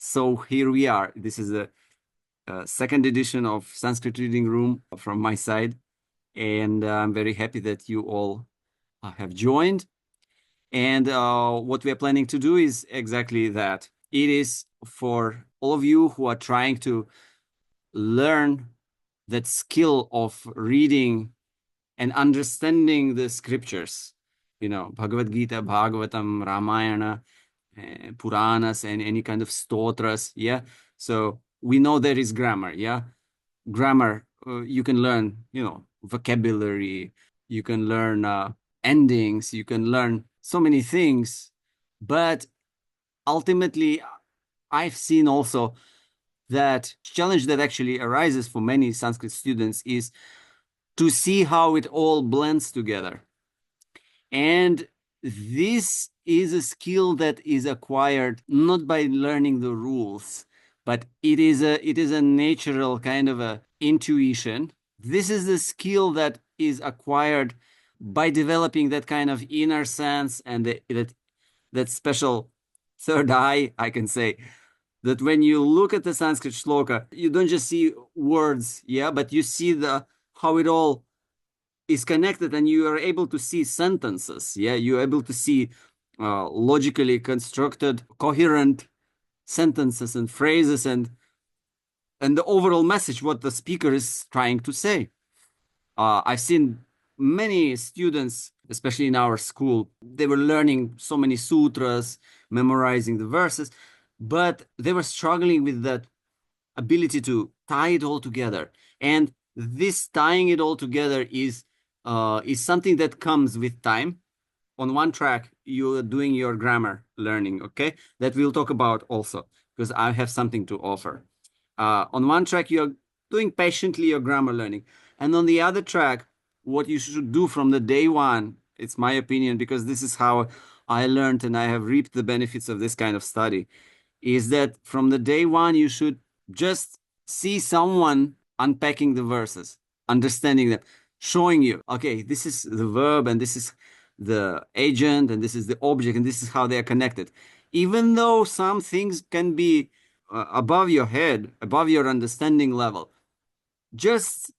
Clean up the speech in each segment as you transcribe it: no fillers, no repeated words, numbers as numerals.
So here we are. This is the second edition of Sanskrit Reading Room from my side. And I'm very happy that you all have joined. And what we are planning to do is exactly that. It is for all of you who are trying to learn that skill of reading and understanding the scriptures, Bhagavad Gita, Bhagavatam, Ramayana, Puranas, and any kind of stotras. Yeah. So we know there is grammar. Yeah. Grammar, you can learn, vocabulary, you can learn endings, you can learn so many things. But ultimately, I've seen also that challenge that actually arises for many Sanskrit students is to see how it all blends together. And this is a skill that is acquired not by learning the rules, but it is a natural kind of a intuition. This is the skill that is acquired by developing that kind of inner sense and that special third eye, I can say, that when you look at the Sanskrit shloka, you don't just see words, yeah, but you see how it all is connected, and you are able to see sentences. Yeah, you're able to see logically constructed, coherent sentences and phrases, and the overall message, what the speaker is trying to say. I've seen many students, especially in our school, they were learning so many sutras, memorizing the verses, but they were struggling with that ability to tie it all together. And this tying it all together is something that comes with time. On one track, you're doing your grammar learning, okay? That we'll talk about also, because I have something to offer. On one track, you're doing patiently your grammar learning. And on the other track, what you should do from the day one, it's my opinion, because this is how I learned and I have reaped the benefits of this kind of study, is that from the day one, you should just see someone unpacking the verses, understanding them, showing you, okay, this is the verb and this is the agent and this is the object and this is how they are connected. Even though some things can be above your head, above your understanding level, just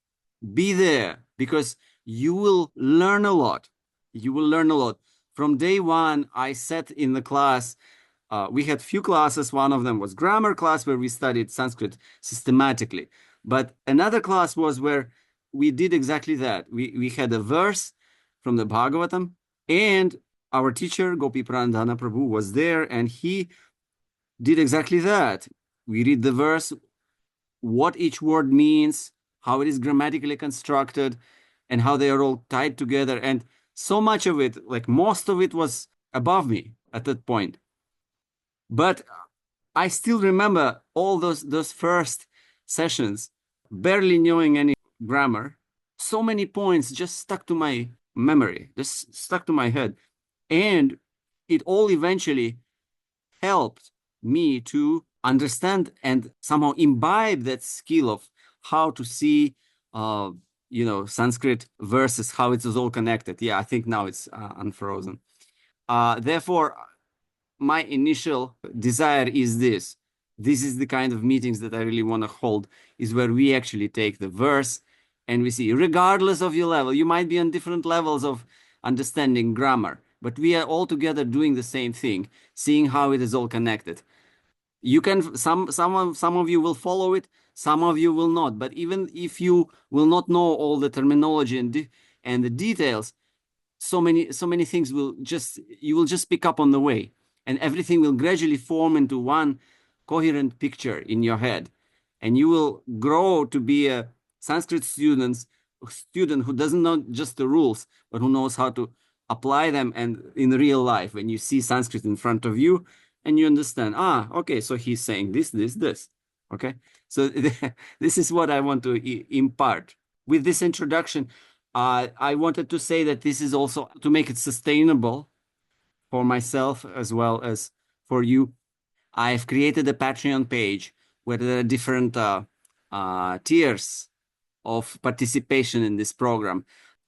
be there, because you will learn a lot. You will learn a lot. From day one, I sat in the class. We had few classes. One of them was grammar class, where we studied Sanskrit systematically. But another class was where we did exactly that. We had a verse from the Bhagavatam, and our teacher, Gopi Pranadhana Prabhu, was there, and he did exactly that. We read the verse, what each word means, how it is grammatically constructed, and how they are all tied together. And so much of it, like most of it, was above me at that point. But I still remember all those first sessions, barely knowing any grammar. So many points just stuck to my memory, just stuck to my head. And it all eventually helped me to understand and somehow imbibe that skill of how to see, Sanskrit verses, how it is all connected. Yeah, I think now it's unfrozen. Therefore, my initial desire is this. This is the kind of meetings that I really want to hold, is where we actually take the verse and we see, regardless of your level, you might be on different levels of understanding grammar, but we are all together doing the same thing, seeing how it is all connected. You can, some of you will follow it, some of you will not. But even if you will not know all the terminology and the details, so many things you will just pick up on the way, and everything will gradually form into one coherent picture in your head, and you will grow to be a Sanskrit student who doesn't know just the rules, but who knows how to apply them and in real life, when you see Sanskrit in front of you and you understand, okay, so he's saying this, okay. So this is what I want to impart with this introduction. I wanted to say that this is also to make it sustainable for myself as well as for you. I've created a Patreon page where there are different tiers of participation in this program.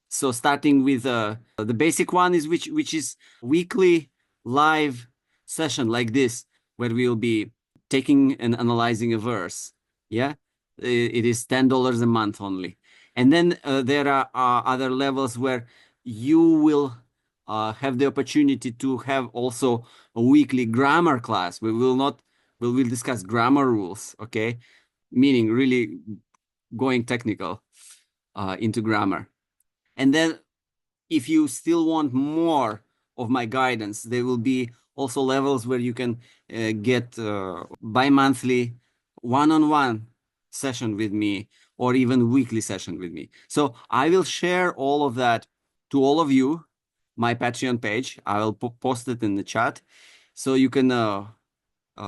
So starting with the basic one is which is weekly live session like this, where we will be taking and analyzing a verse. Yeah, it is $10 a month only. And then there are other levels where you will have the opportunity to have also a weekly grammar class. We will discuss grammar rules, okay? Meaning really going technical into grammar. And then if you still want more of my guidance, there will be also levels where you can get bi-monthly one-on-one session with me or even weekly session with me. So I will share all of that to all of you, my Patreon page. I will post it in the chat so you can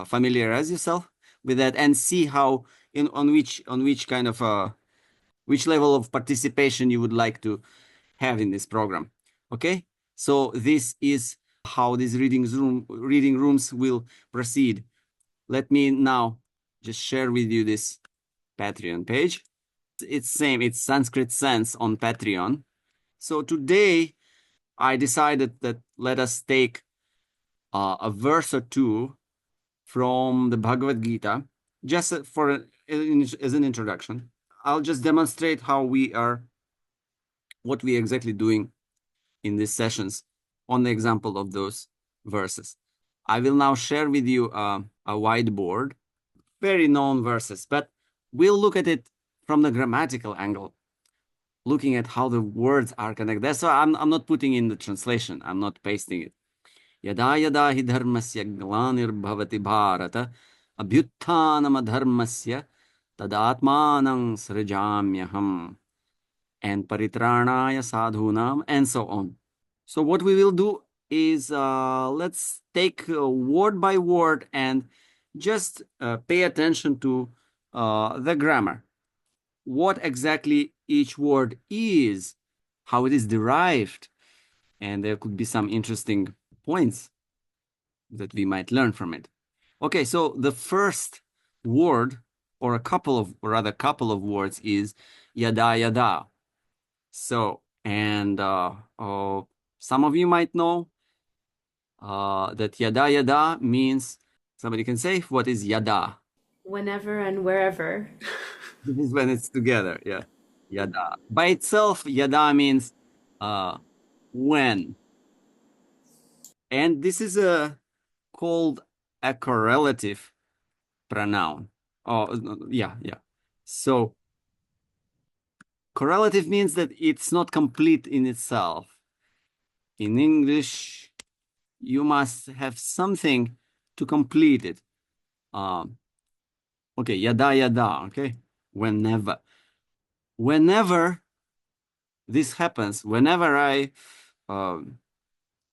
familiarize yourself with that and see how on which kind of which level of participation you would like to have in this program. Okay, so this is how these reading rooms will proceed. Let me now just share with you this Patreon page. It's same, it's Sanskrit Sense on Patreon. So today I decided that let us take a verse or two from the Bhagavad Gita, just as an introduction. I'll just demonstrate what we exactly doing in these sessions on the example of those verses. I will now share with you a whiteboard, very known verses, but we'll look at it from the grammatical angle, looking at how the words are connected. That's why I'm not putting in the translation. I'm not pasting it. Yada yada hi dharmasya glanir bharata abhyuttanam adharmasya tadatmanang srijamyaham and paritranaya sadhunam and so on. So what we will do is let's take word by word and just pay attention to the grammar. What exactly each word is, how it is derived, and there could be some interesting points that we might learn from it. Okay, so the first word, or couple of words, is yada yada. So, and some of you might know that yada yada means, somebody can say, what is yada? Whenever and wherever. This is when it's together, yeah. Yada. By itself, yada means when. And this is called a correlative pronoun. Oh, yeah, yeah. So correlative means that it's not complete in itself. In English, you must have something to complete it. Okay, yada yada, okay? Whenever. Whenever this happens, whenever I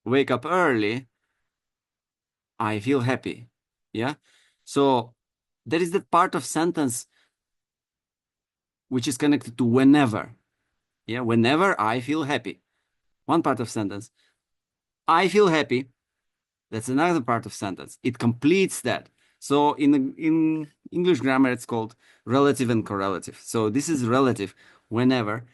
wake up early, I feel happy. Yeah? So there is that part of sentence which is connected to whenever. Yeah, whenever I feel happy. One part of sentence. I feel happy. That's another part of sentence. It completes that. So in English grammar, it's called relative and correlative. So this is relative whenever.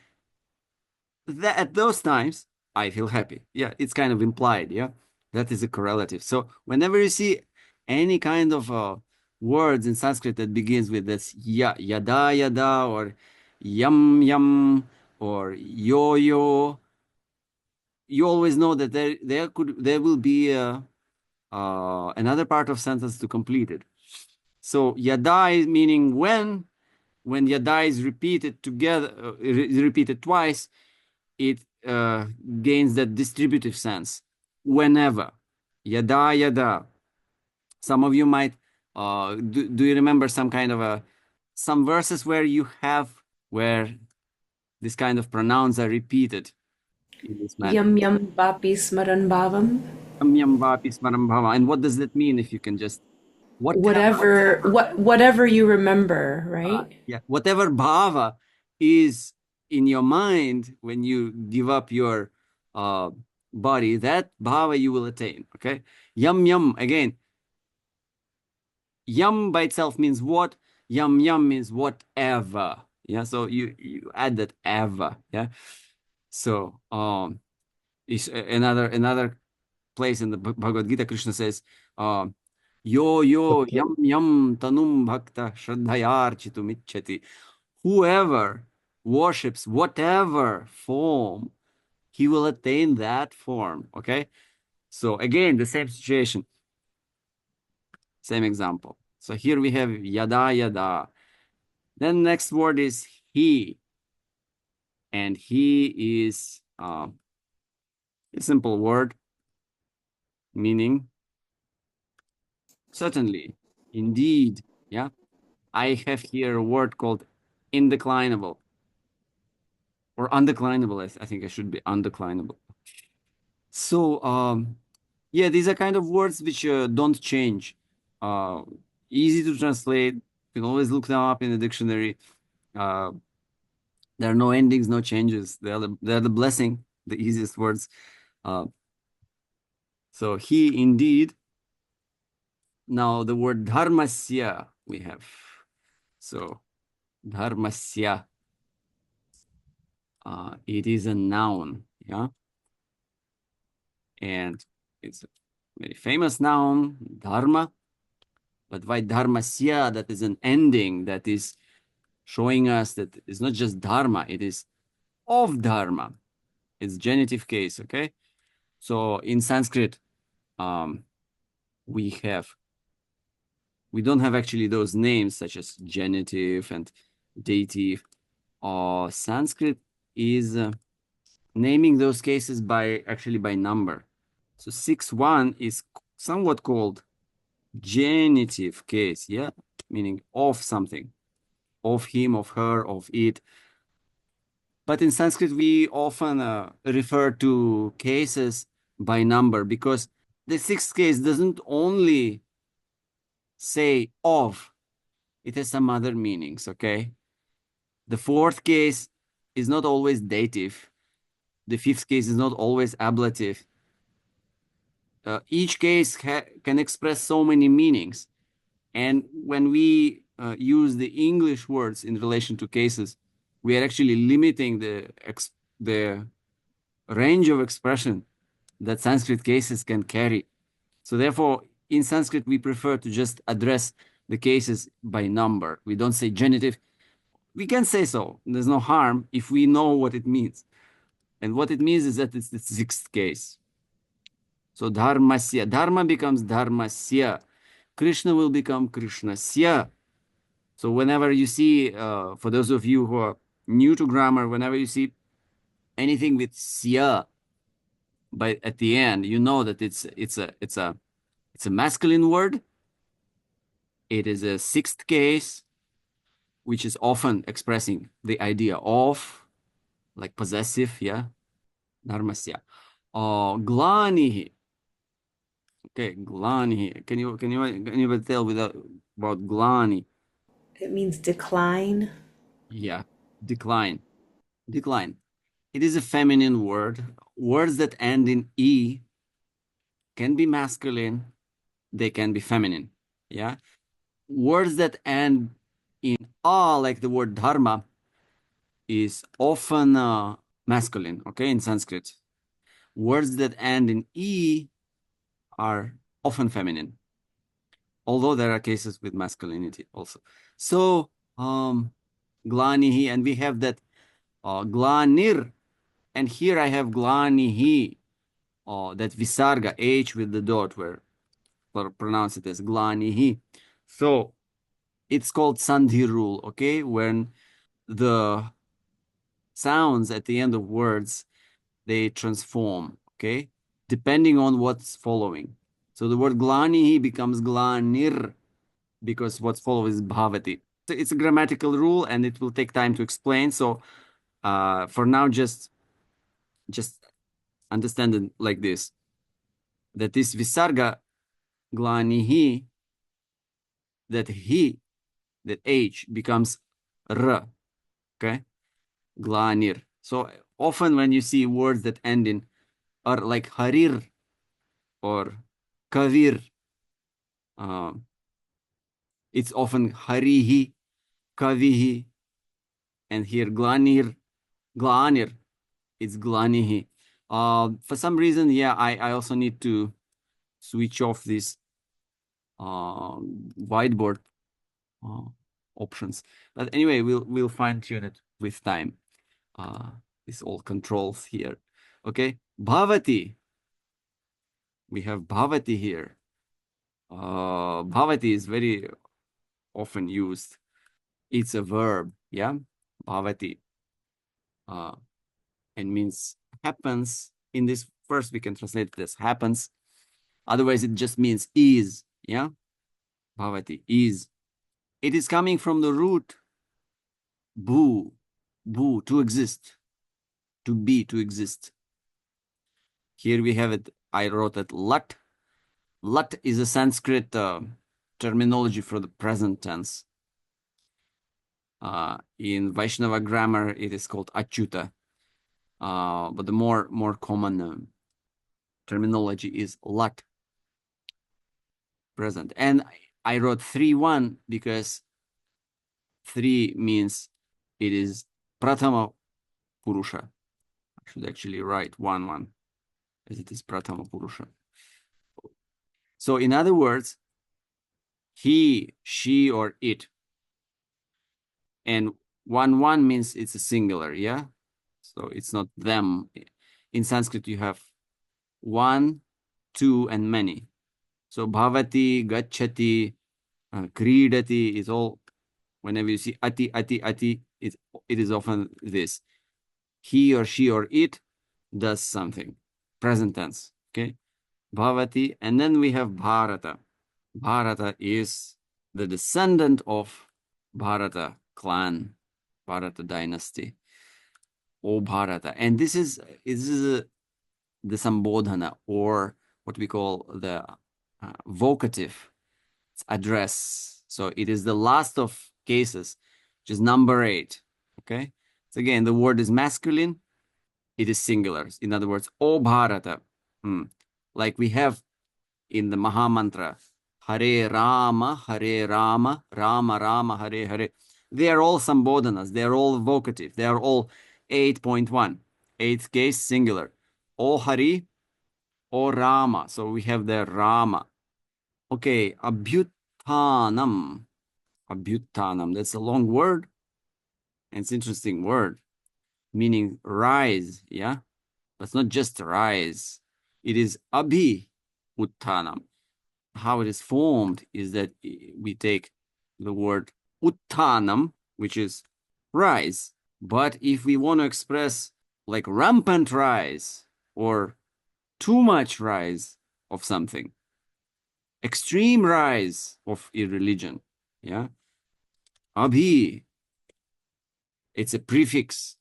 That at those times, I feel happy. Yeah, it's kind of implied. Yeah, that is a correlative. So whenever you see any kind of words in Sanskrit that begins with this yada yada or yum yum or yo yo, you always know that there will be another part of sentence to complete it. So yada is meaning when yada is repeated together, repeated twice, it gains that distributive sense. Whenever, yada yada. Some of you might do you remember some kind of some verses where you have where this kind of pronouns are repeated in this manner? Yum yum bapi smaran bhavam. Yam yam vapi smaram bhava. And what does that mean if you can just whatever Whatever you remember, right? yeah, whatever bhava is in your mind when you give up your uh, body, that bhava you will attain. Okay, yum yum again. Yum by itself means what? Yum yum means whatever. Yeah, so you add that ever. Yeah, so is another place in the Bhagavad Gita. Krishna says, Yo yo Okay. yam yam tanum bhakta shraddhayarchitum ichchati. Whoever worships whatever form, he will attain that form. Okay. So again, the same situation, same example. So here we have yada yada. Then next word is he, and he is a simple word meaning certainly, indeed. Yeah, I have here a word called indeclinable or undeclinable. I think I should be undeclinable. So yeah, these are kind of words which don't change. Uh, Easy to translate. You can always look them up in the dictionary. Uh, there are no endings, no changes. They're the blessing, the easiest words. Uh, so he indeed. Now the word dharmasya we have. So dharmasya, it is a noun, yeah, and it's a very famous noun, dharma. But why dharmasya? That is an ending that is showing us that it's not just dharma, it is of dharma. It's genitive case, okay? So in Sanskrit, um, we have we don't have actually those names such as genitive and dative. Sanskrit is naming those cases by actually by number. So 6-1 is somewhat called genitive case, yeah, meaning of something, of him, of her, of it. But in Sanskrit, we often refer to cases by number because the sixth case doesn't only say of, it has some other meanings, okay? The fourth case is not always dative. The fifth case is not always ablative. Each case can express so many meanings. And when we use the English words in relation to cases, we are actually limiting the range of expression that Sanskrit cases can carry. So therefore, in Sanskrit, we prefer to just address the cases by number. We don't say genitive. We can say so. There's no harm if we know what it means. And what it means is that it's the sixth case. So dharmasya. Dharma becomes dharmasya. Krishna will become krishnasya. So whenever you see, for those of you who are new to grammar, whenever you see anything with sya by at the end, you know that it's a masculine word. It is a sixth case, which is often expressing the idea of, like possessive, yeah, dharmasya. Glanihi. Okay, glanihi. Can you tell without about glani? It means decline. Yeah, decline. Decline. It is a feminine word. Words that end in e can be masculine, they can be feminine. Yeah. Words that end in a, like the word dharma, is often masculine, okay, in Sanskrit. Words that end in e are often feminine, although there are cases with masculinity also. So, glanihi, and we have that glanir, and here I have glanihi, that visarga, H with the dot, where pronounce it as glanihi. So it's called sandhi rule, okay? When the sounds at the end of words, they transform, okay? Depending on what's following. So the word glanihi becomes glanir because what's following is bhavati. So it's a grammatical rule and it will take time to explain. So for now, just understand it like this, that this visarga glanihi, that he, that H becomes R, okay? Glanir. So often when you see words that end in R, like harir or kavir, um, it's often harihi, kavihi, and here glanir, glanir, it's glanihi. For some reason, yeah, I also need to switch off this whiteboard uh, options. But anyway, we'll fine tune it with time. It's all controls here. Okay, bhavati. We have bhavati here. Bhavati is very often used. It's a verb, yeah, bhavati, and means happens. In this first, we can translate this happens. Otherwise, it just means is, yeah, bhavati is. It is coming from the root bhu, bhu, to exist, to be, to exist. Here we have it. I wrote it lat. Lat is a Sanskrit terminology for the present tense. In Vaishnava grammar, it is called achyuta. But the more common terminology is lat, present. And I wrote 3-1 because 3 means it is pratama purusha. I should actually write 1-1 as it is pratama purusha. So in other words, he, she, or it. And 1-1 means it's a singular, yeah? So it's not them. In Sanskrit, you have one, two, and many. So bhavati, gacchati, kridati is all, whenever you see ati, ati, ati, it is often this. He or she or it does something. Present tense, okay? Bhavati, and then we have Bharata. Bharata is the descendant of Bharata clan, Bharata dynasty, O Bharata. And this is the Sambodhana, or what we call the vocative address. So it is the last of cases, which is number 8. Okay. So again, the word is masculine, it is singular. In other words, O Bharata. Like we have in the Maha Mantra, Hare Rama, Hare Rama, Rama Rama, Hare Hare. They are all Sambodhanas. They are all vocative. They are all 8.1, 8th case singular. O Hari, O Rama. So we have the Rama. Okay, Abhyuthanam. Abhyuthanam. That's a long word. And it's an interesting word, meaning rise. Yeah, but it's not just rise. It is Abhi Uttanam. How it is formed is that we take the word Uttanam, which is rise. But if we want to express like rampant rise or too much rise of something, extreme rise of a religion, yeah, Abhi, it's a prefix.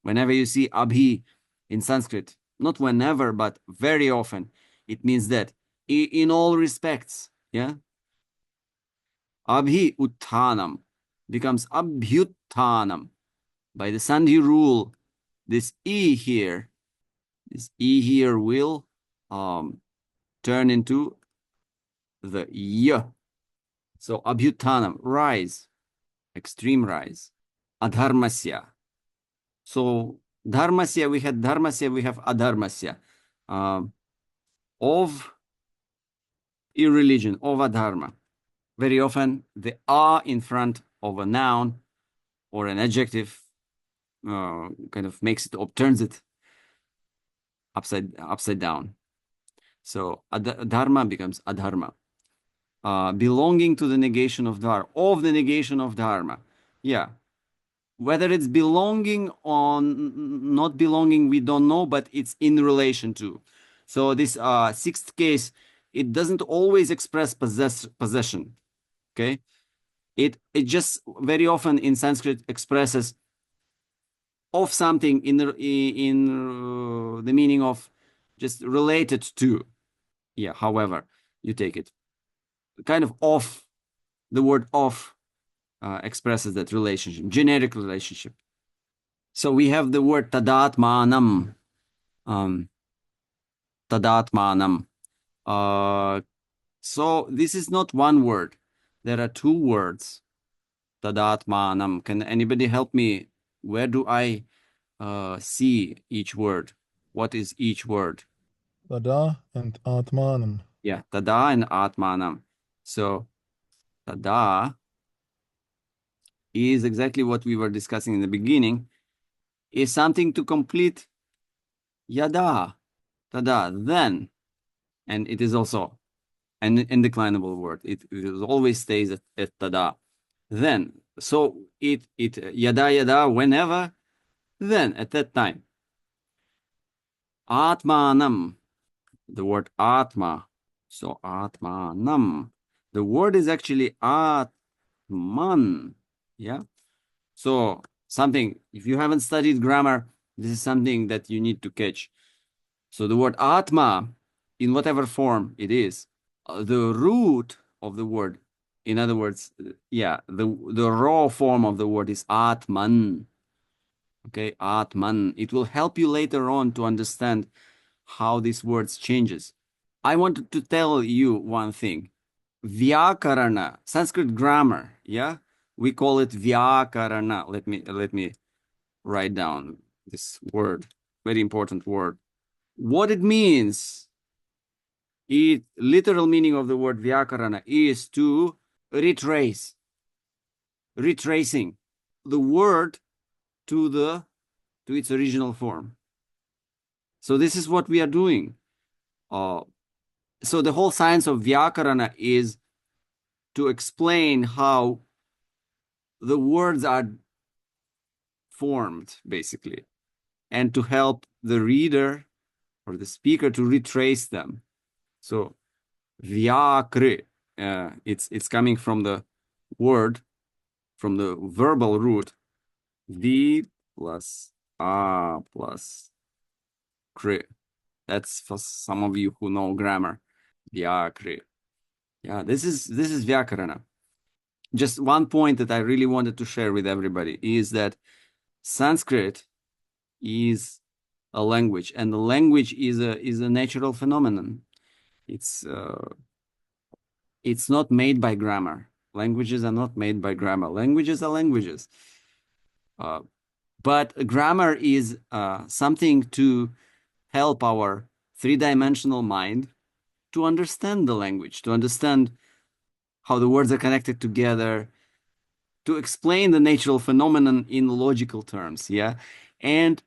Whenever you see Abhi in Sanskrit, not whenever, but very often, it means that in all respects, yeah, Abhi Utthanam becomes Abhyuttanam. By the Sandhi rule, this E here will turn into the Y. So Abhyuttanam, rise, extreme rise. Adharmasya. So dharmasya, we had dharmasya, we have adharmasya. Of irreligion, of adharma. Very often the a in front of a noun or an adjective kind of makes it or turns it upside down. So dharma becomes adharma. Belonging to the negation of dharma, of the negation of dharma. Yeah. Whether it's belonging or not belonging, we don't know, but it's in relation to. So this 6th case, it doesn't always express possession. Okay. It just very often in Sanskrit expresses of something in the meaning of just related to. Yeah, however you take it. Kind of the word of expresses that relationship, generic relationship. So we have the word tadatmanam. Tadatmanam. So this is not one word. There are 2 words. Tadatmanam. Can anybody help me? Where do I see each word? What is each word? Tada and Atmanam. Yeah, tada and atmanam. So tada is exactly what we were discussing in the beginning, is something to complete yada, tada, then. And it is also an indeclinable word. It always stays at tada, then. So it yada yada, whenever, then, at that time. Atmanam, the word atma. So atmanam. The word is actually atman. Yeah. So something, if you haven't studied grammar, this is something that you need to catch. So the word atma, in whatever form it is, the root of the word, in other words, yeah, the raw form of the word is atman. Okay, atman. It will help you later on to understand how these words changes. I wanted to tell you one thing. Vyakarana, Sanskrit grammar, yeah? We call it vyakarana. Let me write down this word, very important word. What it means, literal meaning of the word vyakarana is to retrace, retracing the word to its original form. So this is what we are doing. So the whole science of vyakarana is to explain how the words are formed, basically, and to help the reader or the speaker to retrace them. So vyakri, it's coming from the word, from the verbal root, v plus a plus kri. That's for some of you who know grammar. Vyakri. Yeah, this is vyakarana. Just one point that I really wanted to share with everybody is that Sanskrit is a language, and the language is a natural phenomenon. It's not made by grammar. Languages are not made by grammar. Languages are languages. But grammar is something to help our three-dimensional mind to understand the language, to understand how the words are connected together, to explain the natural phenomenon in logical terms. Yeah. And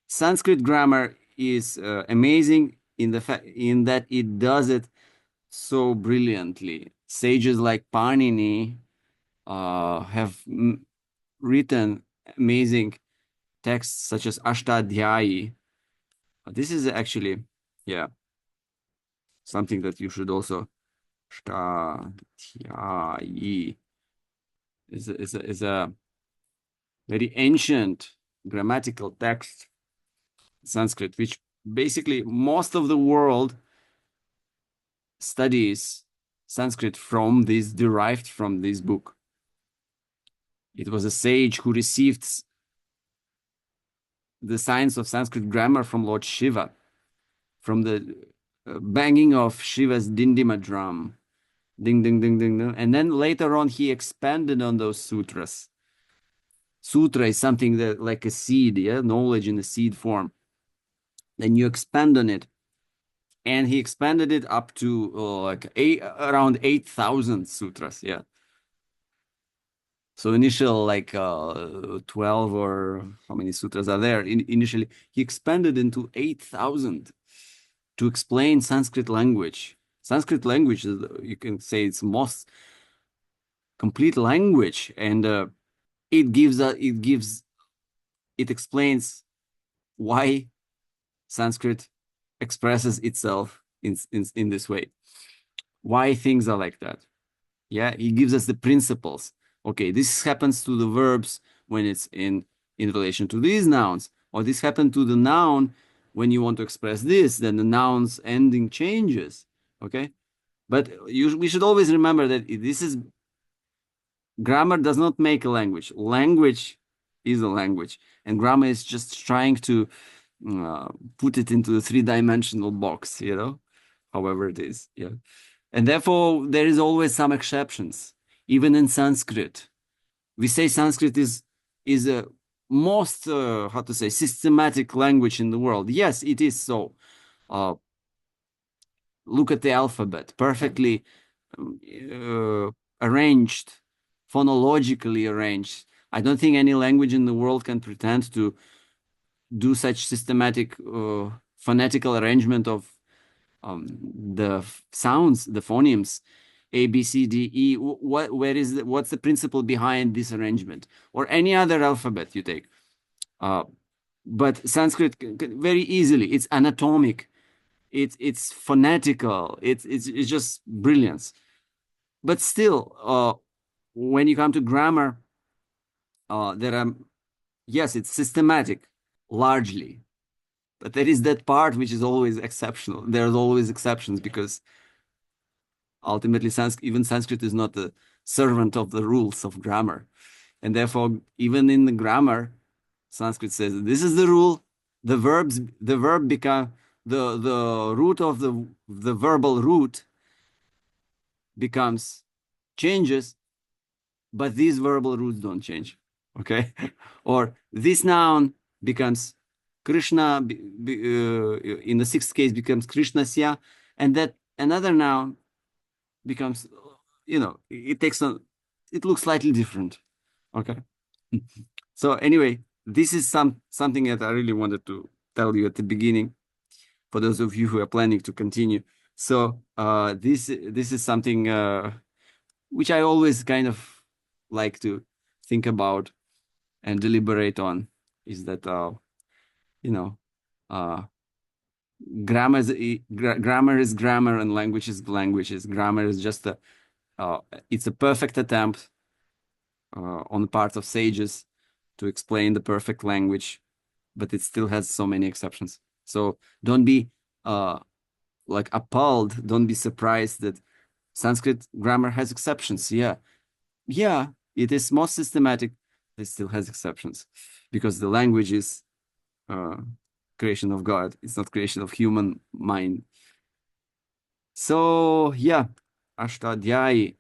Sanskrit grammar is amazing in that it does it so brilliantly. Sages like Panini have written amazing texts such as Ashtadhyayi. This is actually, yeah, something that you should also. Ashtadhyayi is a very ancient grammatical text, Sanskrit, which basically most of the world studies Sanskrit derived from this book. It was a sage who received the science of Sanskrit grammar from Lord Shiva, from the banging of Shiva's dindima drum. Ding, ding, ding, ding, ding. And then later on, he expanded on those sutras. Sutra is something that like a seed, yeah, knowledge in a seed form. Then you expand on it. And he expanded it up to around 8,000 sutras, yeah. So initial 12 or how many sutras are there? Initially, he expanded into 8,000 to explain Sanskrit language. Sanskrit language, you can say it's most complete language, and it explains why Sanskrit expresses itself in this way, why things are like that. Yeah, it gives us the principles. Okay, this happens to the verbs when it's in relation to these nouns, or this happened to the noun when you want to express this, then the noun's ending changes. Okay, but we should always remember that this is grammar does not make a language. Language is a language, and grammar is just trying to put it into a three-dimensional box, however it is. Yeah. And therefore, there is always some exceptions, even in Sanskrit. We say Sanskrit is a most, how to say, systematic language in the world. Yes, it is so. Look at the alphabet, perfectly arranged, phonologically arranged. I don't think any language in the world can pretend to do such systematic phonetical arrangement of the sounds, the phonemes, A, B, C, D, E. What's the principle behind this arrangement? Or any other alphabet you take. But Sanskrit very easily, it's anatomic, it's phonetical, it's just brilliance. But still, when you come to grammar, there are, yes, it's systematic largely, but there is that part which is always exceptional. There's always exceptions because ultimately even Sanskrit is not the servant of the rules of grammar. And therefore, even in the grammar, Sanskrit says this is the rule. The verb become the root of the verbal root becomes changes, but these verbal roots don't change. Okay, or this noun becomes Krishna. In the sixth case, becomes Krishnasya, and that another noun becomes, it takes on, it looks slightly different. Okay. So anyway, this is something that I really wanted to tell you at the beginning for those of you who are planning to continue. So this is something which I always kind of like to think about and deliberate on, is that you know uh, grammar is grammar and language is language. Grammar is just a it's a perfect attempt on the part of sages to explain the perfect language, but it still has so many exceptions. So don't be like appalled, don't be surprised that Sanskrit grammar has exceptions. Yeah, it is most systematic. It still has exceptions because the language is uh, creation of God. It's not creation of human mind. So yeah, Ashtadhyayi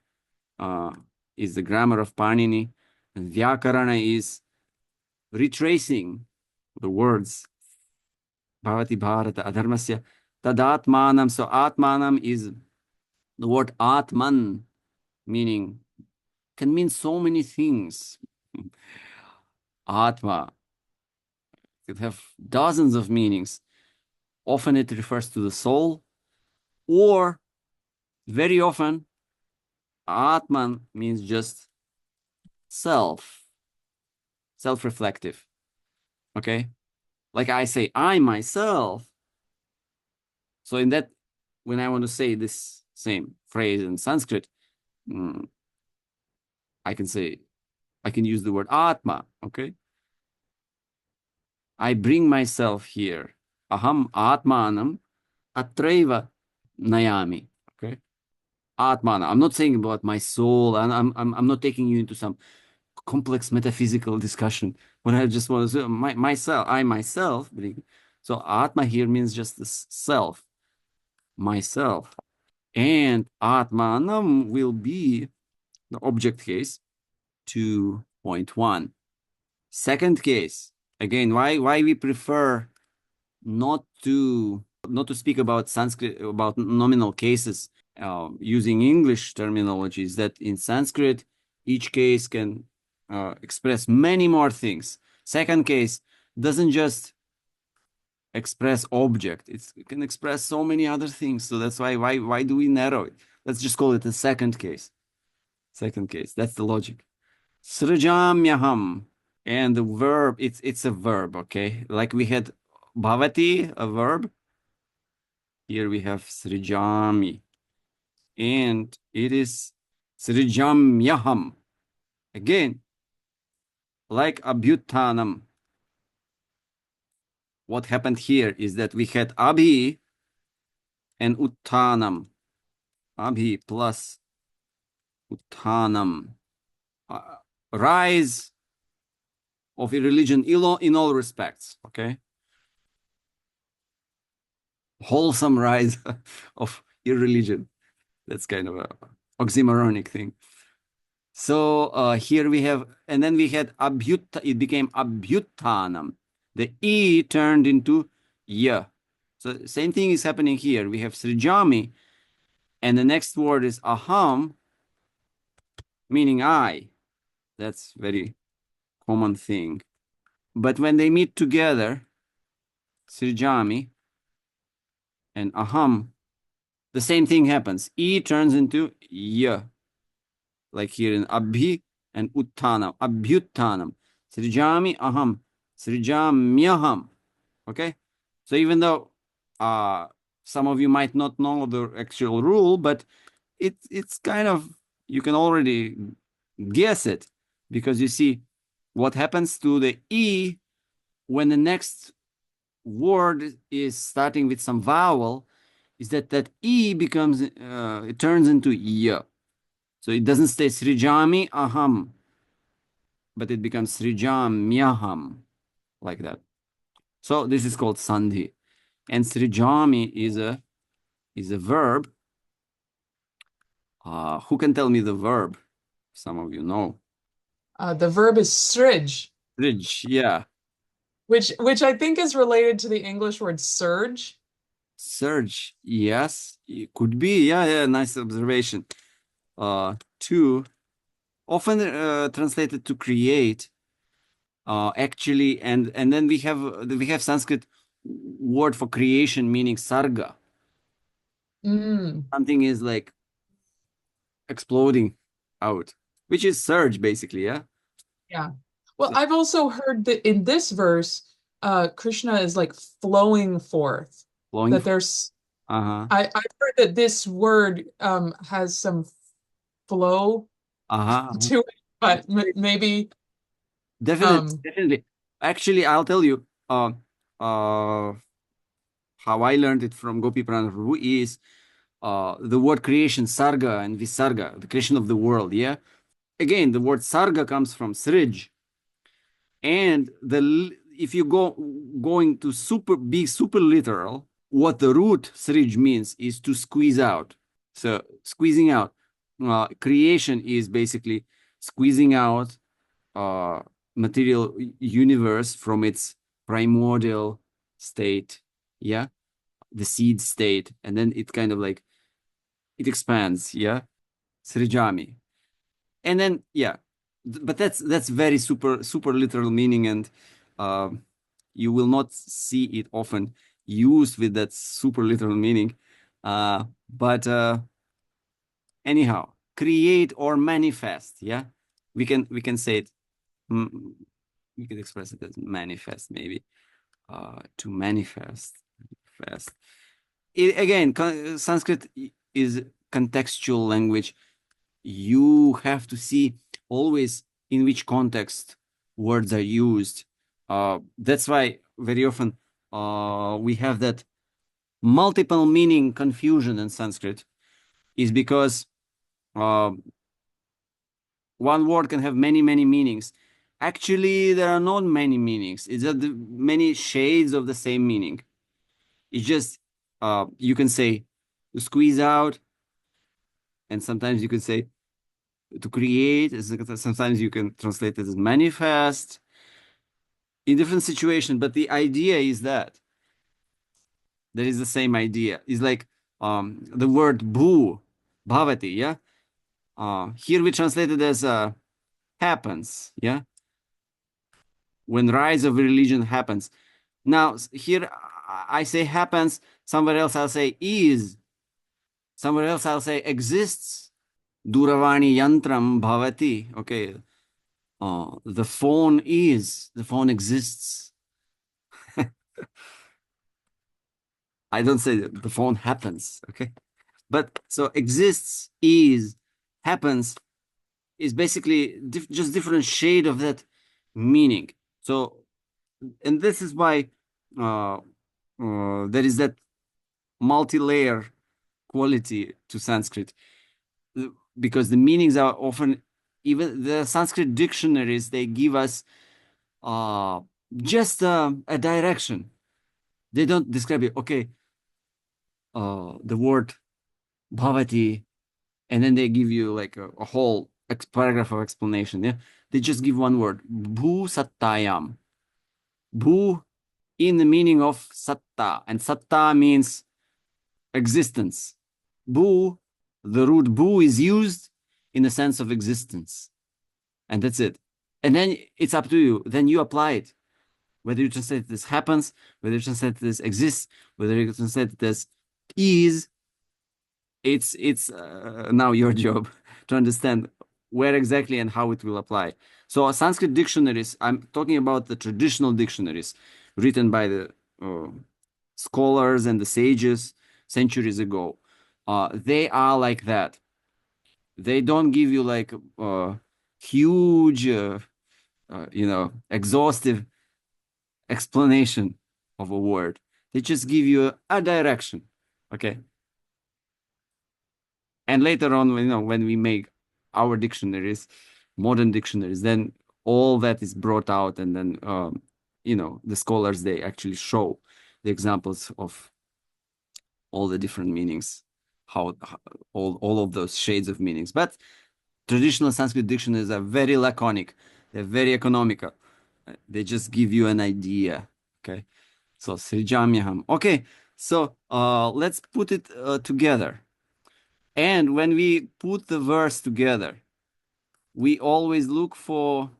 is the grammar of Panini, and Vyakarana is retracing the words. Bhavati Bharata Adharmasya Tadatmanam. So Atmanam is the word Atman, meaning, can mean so many things. Atma could have dozens of meanings. Often it refers to the soul, or very often Atman means just self-reflective. Okay? Like I say, I myself. So in that, when I want to say this same phrase in Sanskrit, mm, I can use the word Atma. Okay? I bring myself here. Aham Atmanam Atraiva Nayami. Okay? Atmana. I'm not saying about my soul, and I'm not taking you into some complex metaphysical discussion. When I just want to say myself, I myself. So Atma here means just the self, myself, and Atmanam will be the object case 2.1. Second case, again, why we prefer not to speak about Sanskrit, about nominal cases using English terminology, is that in Sanskrit each case can express many more things. Second case doesn't just express object, it can express so many other things. So that's why do we narrow it? Let's just call it a second case. Second case, that's the logic. Srujamyaham. And the verb, it's a verb, okay? Like we had bhavati, a verb. Here we have srijami. And it is srijamyaham. Again, like abhyutanam. What happened here is that we had abhi and uttanam. Abhi plus uttanam. Rise of a religion in all respects, okay? Wholesome rise of irreligion. That's kind of a oxymoronic thing. So here we have, and then we had abhyutta, it became abhyuttanam. The E turned into ya. So same thing is happening here. We have srijami, And the next word is aham, meaning I. That's very common thing. But when they meet together, srijami and aham, the same thing happens. E turns into y, like here in abhi and uttanam, abhyuttanam. Srijami aham, srijamyaham. Okay? So even though some of you might not know the actual rule, but it's kind of, you can already guess it, because you see what happens to the E when the next word is starting with some vowel is that E becomes, it turns into Y. So it doesn't stay Srijami Aham, but it becomes Srijamyaham, like that. So this is called Sandhi. And Srijami is a verb. Who can tell me the verb? Some of you know. The verb is srij, Srij, yeah. which I think is related to the English word surge. Surge, yes. It could be, yeah, yeah, nice observation. Two, often translated to create, actually, and then we have Sanskrit word for creation meaning sarga. Mm, Something is like exploding out, which is surge basically, yeah. yeah. Well, So I've also heard that in this verse, Krishna is like flowing forth. flowing. That there's, Uh-huh. I've heard that this word has some flow Uh-huh. to it, but maybe Definitely, um definitely. Actually, I'll tell you, uh, how I learned it from Gopi Pran Prabhu is the word creation, sarga and visarga, the creation of the world. Yeah. Again, the word sarga comes from srij, and if you going to be super literal, what the root srij means is to squeeze out. So squeezing out, creation is basically squeezing out uh, material universe from its primordial state. Yeah, the seed state, and then it kind of like it expands. Yeah, srijami, and then yeah, but that's very super literal meaning, and uh, you will not see it often used with that super literal meaning. But anyhow, create or manifest. Yeah, we can say it. mm, we could express it as manifest, maybe. To manifest. Again, Sanskrit is contextual language. You have to see always in which context words are used. That's why very often we have that multiple meaning confusion in Sanskrit, is because uh, one word can have many meanings. Actually, there are not many meanings. It's just many shades of the same meaning. It's just you can say to squeeze out, and sometimes you can say to create. Sometimes you can translate it as manifest in different situations. But the idea is that there is the same idea. It's like the word bhu, bhavati, yeah. Here we translate it as happens, yeah. When rise of religion happens. Now here I say happens. Somewhere else I'll say is. Somewhere else I'll say exists. Duravani yantram bhavati. Okay. The phone is. The phone exists. I don't say that the phone happens. Okay. But so exists, is, happens is basically just different shade of that meaning. So, and this is why there is that multi-layer quality to Sanskrit, because the meanings are often, even the Sanskrit dictionaries, they give us uh, just a direction. They don't describe it. Okay, the word bhavati, and then they give you like a whole paragraph of explanation. Yeah, they just give one word, bhu sattayam. Bhu in the meaning of satta, and satta means existence. Bhu the root bu is used in the sense of existence. And that's it. And then it's up to you. Then you apply it. Whether you translate this happens, whether you translate this exists, whether you translate this is, it's now your job to understand where exactly and how it will apply. So Sanskrit dictionaries, I'm talking about the traditional dictionaries written by the scholars and the sages centuries ago. They are like that. They don't give you like huge, exhaustive explanation of a word. They just give you a direction. Okay. And later on, when we make our dictionaries, modern dictionaries, then all that is brought out, and then the scholars, they actually show the examples of all the different meanings, how all of those shades of meanings. But traditional Sanskrit dictionaries are very laconic. They're very economical. They just give you an idea. Okay. So Srijamyaham. Okay. So let's put it together. And when we put the verse together, we always look for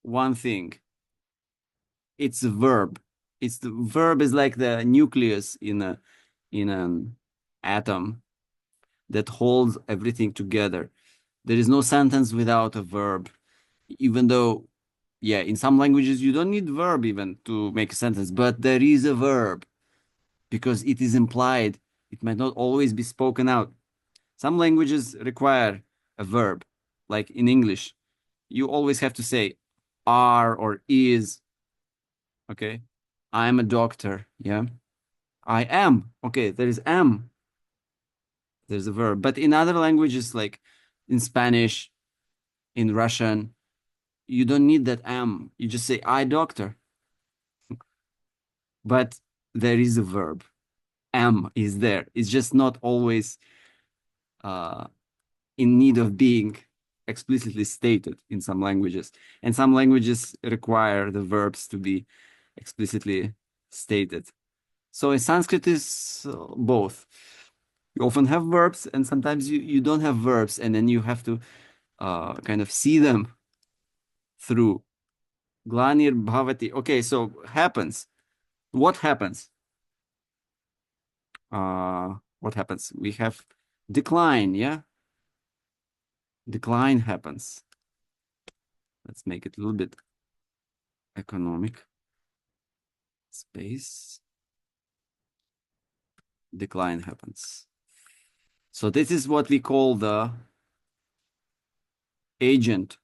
one thing. It's a verb. It's the verb is like the nucleus in an atom that holds everything together. There is no sentence without a verb, even though, yeah, in some languages you don't need verb even to make a sentence, but there is a verb because it is implied. It might not always be spoken out. Some languages require a verb, like in English. You always have to say are or is. Okay. I'm a doctor. Yeah. I am. Okay. There is am. There's a verb. But in other languages, like in Spanish, in Russian, you don't need that am. You just say I doctor. But there is a verb. Am is there. It's just not always uh, in need of being explicitly stated in some languages. And some languages require the verbs to be explicitly stated. So in Sanskrit is both. You often have verbs, and sometimes you don't have verbs, and then you have to kind of see them through. Glanir bhavati. Okay, so happens. What happens? What happens? We have decline, yeah? Decline happens. Let's make it a little bit economic. Space. Decline happens. So this is what we call the agent,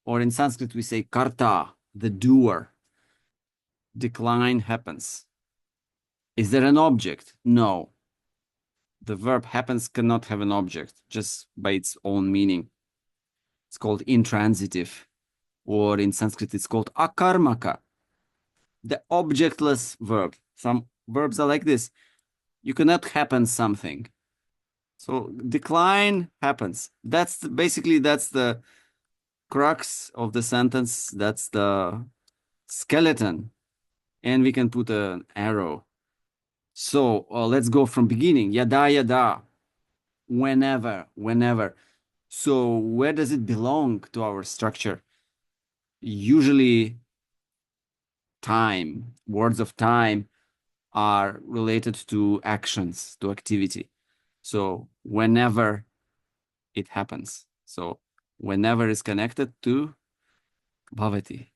or in Sanskrit we say karta, the doer. Decline happens. Is there an object? No. The verb happens cannot have an object just by its own meaning. It's called intransitive, or in Sanskrit it's called akarmaka, the objectless verb. Some verbs are like this. You cannot happen something. So decline happens. Basically that's the crux of the sentence. That's the skeleton. And we can put an arrow. So let's go from beginning. Yada, yada. Whenever. So where does it belong to our structure? Usually time, words of time are related to actions, to activity. So whenever it happens. So whenever is connected to bhavati.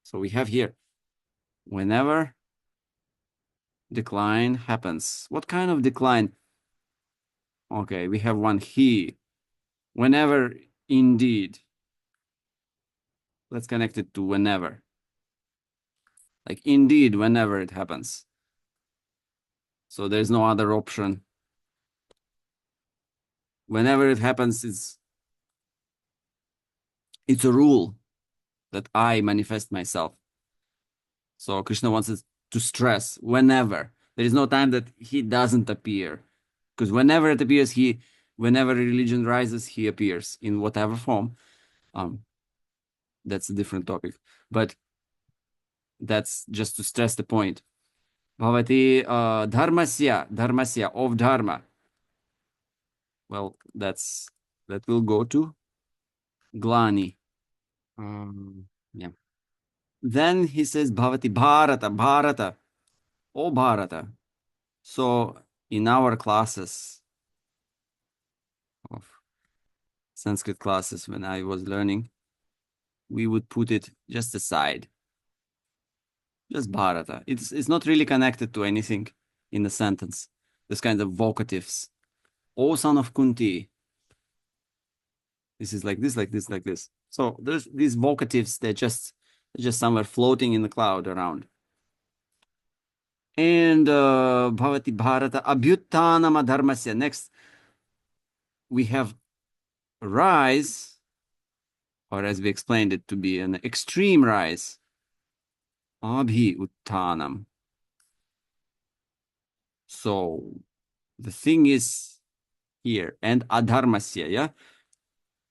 So we have here, whenever decline happens. What kind of decline? Okay, we have one he. Whenever, indeed. Let's connect it to whenever. Like indeed, whenever it happens. So there's no other option. Whenever it happens, it's a rule that I manifest myself. So Krishna wants us to stress whenever. There is no time that he doesn't appear. Because whenever it appears, whenever religion rises, he appears in whatever form. That's a different topic. But that's just to stress the point. Bhavati dharmasya of dharma. Well, that will go to glani. Yeah. Then he says bhavati bharata, oh Bharata. So in our classes of Sanskrit classes, when I was learning, we would put it just aside, just Bharata. It's not really connected to anything in the sentence. This kind of vocatives. O son of Kunti. This is like this, like this, like this. So there's these vocatives. They're just somewhere floating in the cloud around. And Bhavati Bharata Abhyuttanama Dharmasya. Next, we have rise, or as we explained it to be an extreme rise. Abhi Uttanam. So the thing is here, and Adharmasya, yeah?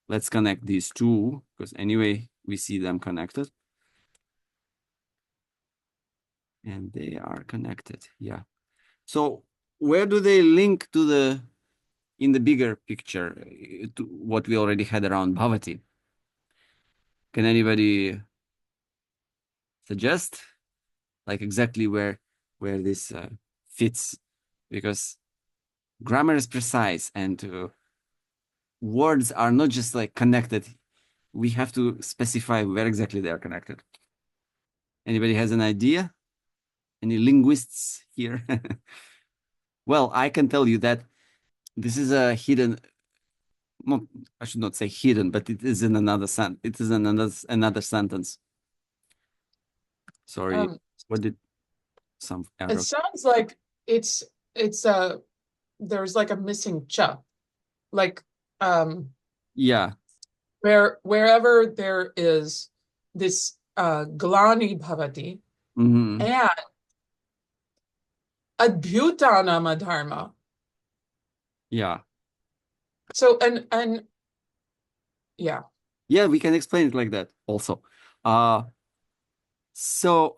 Let's connect these two, because anyway, we see them connected. And they are connected, yeah. So where do they link to in the bigger picture, to what we already had around Bhavati? Can anybody suggest, like exactly where this fits? Because grammar is precise and words are not just like connected. We have to specify where exactly they are connected. Anybody has an idea? Any linguists here? Well, I can tell you that this is a hidden, not, I should not say hidden, but it is in another it is in another sentence. Sorry, what did some It error? sounds like it's there's like a missing cha. Like Yeah. wherever there is this glani bhavati Hmm. and adbhutanama dharma. Yeah. So and yeah. Yeah, we can explain it like that also. So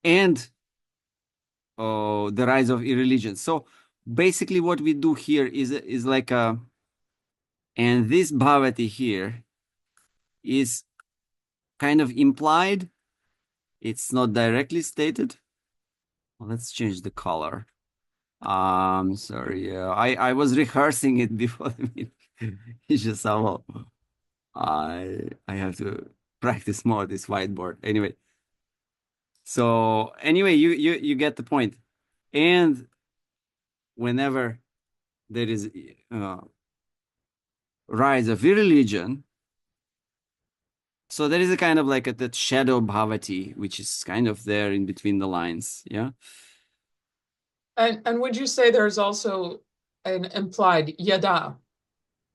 and the rise of irreligion. So basically what we do here is like and this bhavati here is kind of implied. It's not directly stated. Well, let's change the color. Sorry. I was rehearsing it before the meeting. It's just somehow I have to practice more this whiteboard. Anyway. So anyway, you get the point. And whenever there is rise of irreligion, so there is a kind of like that shadow bhavati, which is kind of there in between the lines. Yeah. And would you say there's also an implied yada?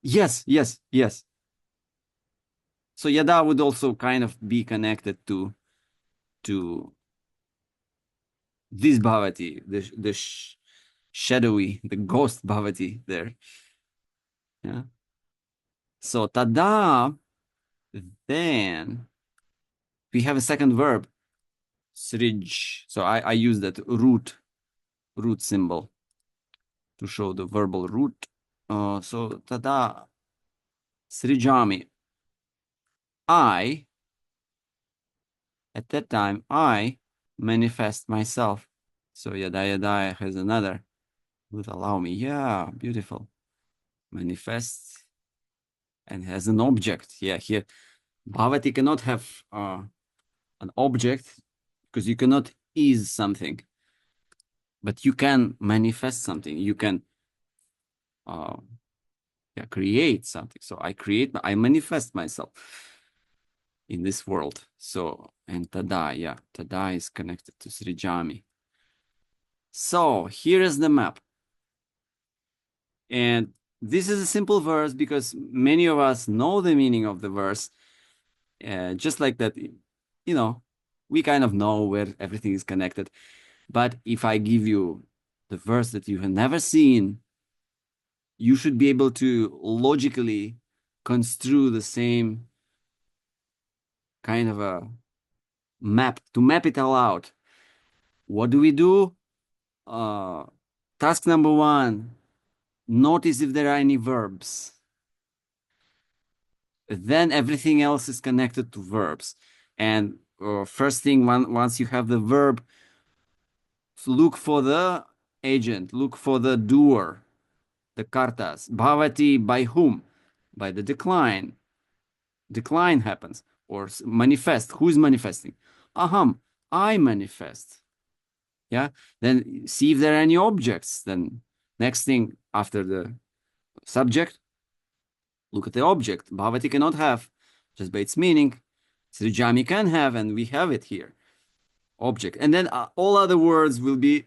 Yes, yes, yes. So yada would also kind of be connected to this bhavati, the shadowy, the ghost bhavati there. Yeah. So tada, then we have a second verb, srij. So I use that root symbol to show the verbal root. So tada srijami. At that time, I manifest myself. So yada yada has another. Would allow me. Yeah, beautiful. Manifest and has an object. Yeah, here Bhavati cannot have an object because you cannot is something, but you can manifest something. You can uh, yeah, create something. So I manifest myself in this world. So, and tada, yeah, tada is connected to Srijami. So here is the map. And this is a simple verse because many of us know the meaning of the verse. Just like that, we kind of know where everything is connected. But if I give you the verse that you have never seen, you should be able to logically construe the same kind of a map, to map it all out. What do we do? Task number 1, notice if there are any verbs. Then everything else is connected to verbs. And first thing, once you have the verb, look for the agent, look for the doer, the kartas. Bhavati, by whom? By the decline. Decline happens. Or manifest. Who is manifesting? Aham, I manifest. Yeah. Then see if there are any objects. Then next thing after the subject, look at the object. Bhavati cannot have just by its meaning. Srijami can have, and we have it here. Object. And then all other words will be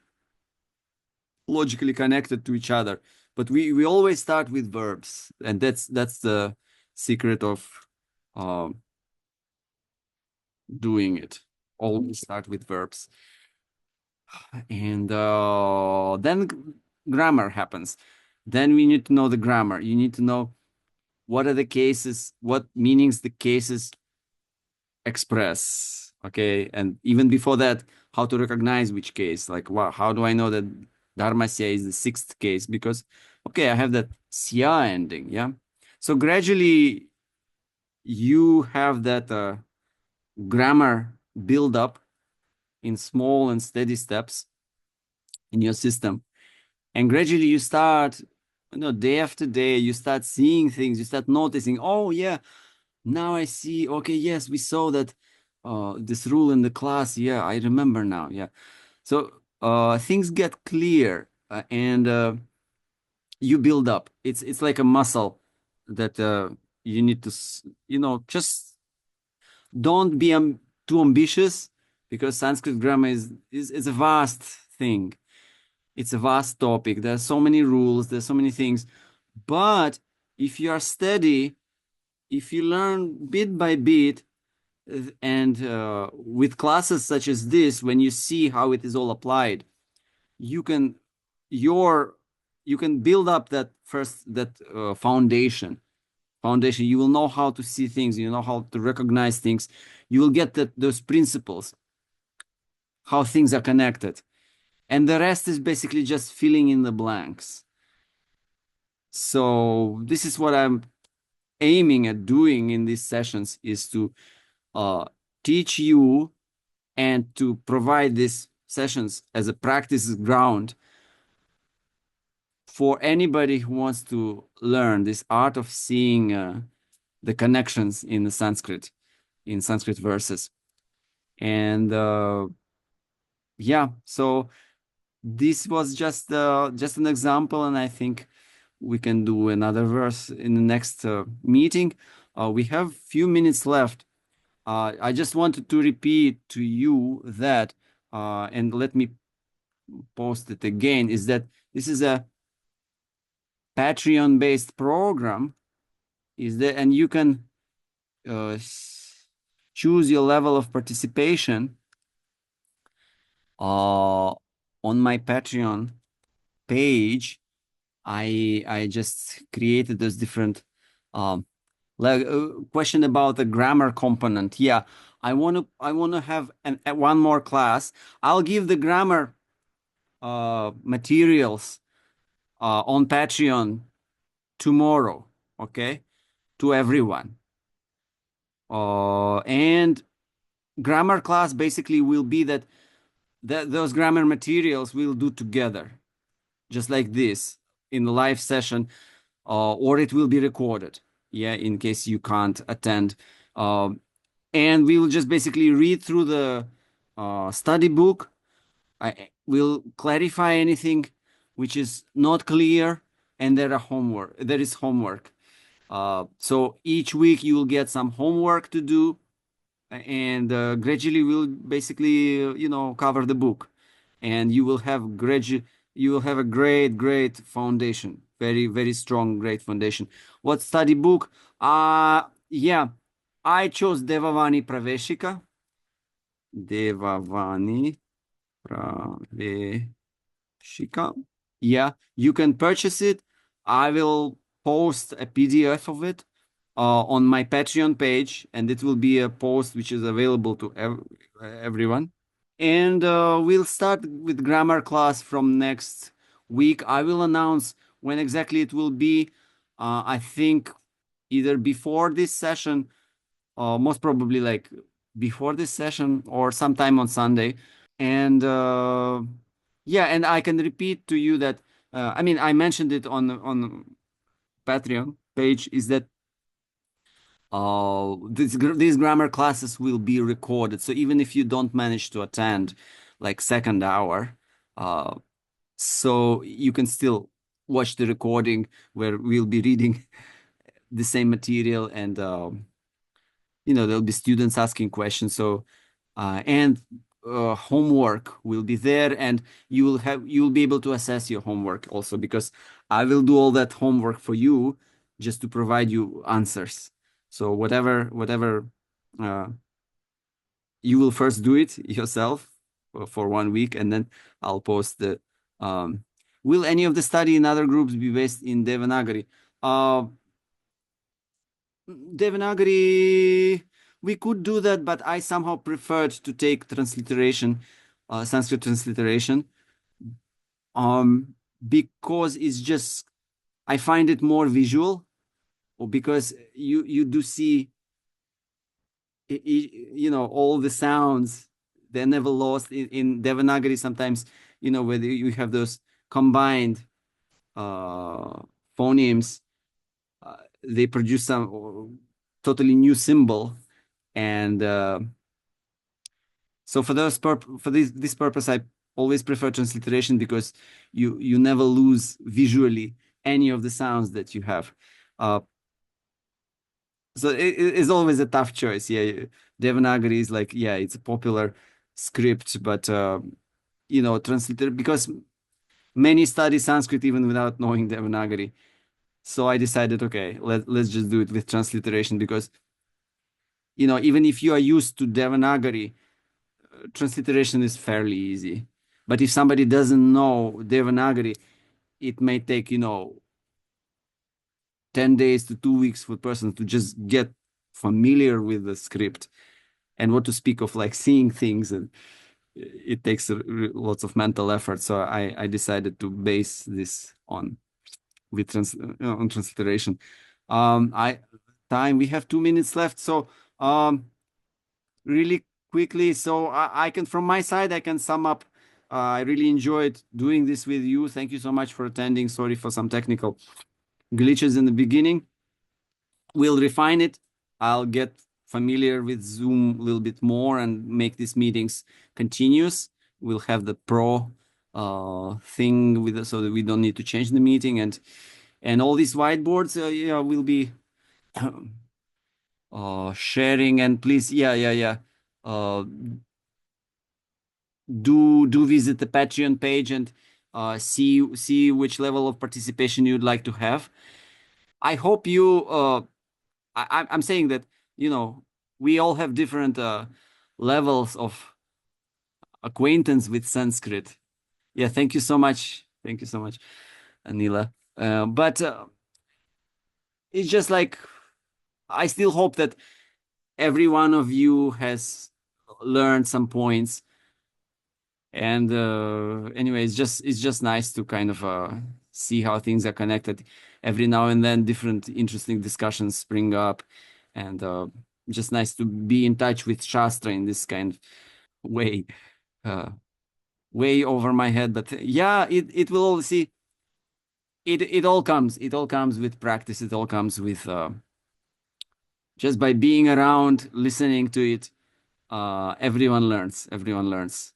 logically connected to each other. But we always start with verbs, and that's the secret of doing it. Always start with verbs. And then grammar happens. Then we need to know the grammar. You need to know what are the cases, what meanings the cases express. Okay. And even before that, how to recognize which case. Like, wow, how do I know that Dharmasya is the 6th case? Because, okay, I have that sya ending. Yeah. So gradually you have that grammar build up in small and steady steps in your system. And gradually you start, day after day, you start seeing things, you start noticing, oh yeah, now I see, okay, yes, we saw that this rule in the class. Yeah, I remember now. Yeah. So things get clear and you build up. It's like a muscle that you need to, just don't be too ambitious, because Sanskrit grammar is a vast thing. It's a vast topic. There are so many rules, there's so many things. But if you are steady, if you learn bit by bit, and with classes such as this, when you see how it is all applied, you can you can build up that foundation. You will know how to see things, you know how to recognize things, you will get those principles, how things are connected, and the rest is basically just filling in the blanks. So this is what I'm aiming at doing in these sessions, is to teach you and to provide these sessions as a practice ground for anybody who wants to learn this art of seeing the connections in Sanskrit verses. And yeah, so this was just an example, and I think we can do another verse in the next meeting. We have few minutes left. I just wanted to repeat to you that, and let me post it again, is that this is a Patreon-based program, and you can choose your level of participation on my Patreon page. I just created those different like question about the grammar component. Yeah, I want to have one more class. I'll give the grammar materials on Patreon tomorrow, okay, to everyone. And grammar class basically will be that those grammar materials we'll do together, just like this, in the live session, or it will be recorded, yeah, in case you can't attend. And we will just basically read through the study book. I will clarify anything which is not clear, and there is homework. So each week you will get some homework to do, and gradually we'll basically cover the book, and you will have a great foundation, very very strong, great foundation. What study book? Yeah, I chose Devavani Praveshika. Yeah, you can purchase it. I will post a PDF of it on my Patreon page, and it will be a post which is available to everyone. And we'll start with grammar class from next week. I will announce when exactly it will be. I think either before this session, most probably like before this session or sometime on Sunday. And yeah, and I can repeat to you that I mean I mentioned it on Patreon page is that these grammar classes will be recorded. So even if you don't manage to attend like second hour, uh, so you can still watch the recording where we'll be reading the same material and there'll be students asking questions. So and homework will be there, and you'll be able to assess your homework also because I will do all that homework for you just to provide you answers. So whatever uh, you will first do it yourself for 1 week, and then I'll post the. Um, will any of the study in other groups be based in Devanagari? Uh, Devanagari, we could do that, but I somehow preferred to take transliteration, Sanskrit transliteration, because it's just I find it more visual, or because you do see, all the sounds. They're never lost in Devanagari. Sometimes, whether you have those combined uh, phonemes, they produce some totally new symbol. And so for this purpose, I always prefer transliteration because you never lose visually any of the sounds that you have. Uh, so it's always a tough choice. Yeah, Devanagari is like, yeah, it's a popular script, but transliter because many study Sanskrit even without knowing Devanagari. So I decided, okay, let's just do it with transliteration because even if you are used to Devanagari, transliteration is fairly easy. But if somebody doesn't know Devanagari, it may take 10 days to 2 weeks for a person to just get familiar with the script, and what to speak of like seeing things, and it takes lots of mental effort. So I decided to base this on on transliteration. I time we have 2 minutes left, so really quickly. So I can, from my side, I can sum up. I really enjoyed doing this with you. Thank you so much for attending. Sorry for some technical glitches in the beginning. We'll refine it. I'll get familiar with Zoom a little bit more and make these meetings continuous. We'll have the pro thing with us so that we don't need to change the meeting, and all these whiteboards. Yeah, we'll be sharing. And please, yeah. Uh, do visit the Patreon page and see which level of participation you'd like to have. I hope you. I'm saying that we all have different levels of acquaintance with Sanskrit. Yeah, thank you so much. Thank you so much, Anila. But it's just like I still hope that every one of you has learned some points. And anyway, it's just nice to kind of see how things are connected. Every now and then, different interesting discussions spring up, and just nice to be in touch with Shastra in this kind of way, uh, way over my head. But yeah, it will all see. It all comes with practice. It all comes with just by being around, listening to it. Everyone learns. Everyone learns.